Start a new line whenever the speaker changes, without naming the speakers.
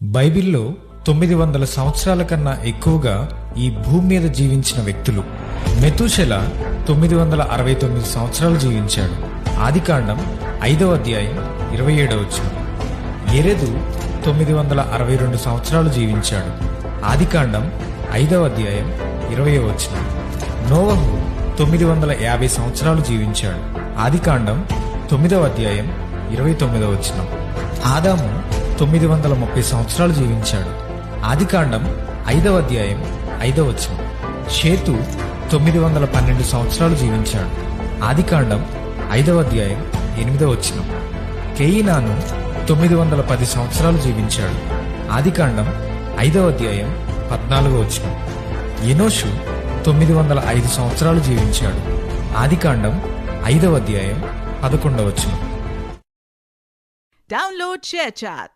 బైబిల్లో 900 సంవత్సరాల కన్నా ఎక్కువగా ఈ భూమి మీద జీవించిన వ్యక్తులు. మెతూషెల 969 సంవత్సరాలు జీవించాడు. ఆదికాండం 5వ అధ్యాయం 27వ వచనం. యెరెదు 962 సంవత్సరాలు జీవించాడు. ఆదికాండం 5వ అధ్యాయం 20వ వచనం. నోవహు 950 సంవత్సరాలు జీవించాడు. ఆదికాండం 9వ అధ్యాయం 29వ వచనం. ఆదాము 930 సంవత్సరాలు జీవించాడు. ఆదికాండం 5వ అధ్యాయం 5వ వచనం. షేతు 912 సంవత్సరాలు జీవించాడు. ఆదికాండం 5వ అధ్యాయం 8వ వచనం. కేయినాను 910 సంవత్సరాలు జీవించాడు. ఆదికాండం 5వ అధ్యాయం 14వ వచనం. ఎనోషు 905 సంవత్సరాలు జీవించాడు. ఆదికాండం 5వ అధ్యాయం 11వ వచనం.
Download ShareChat.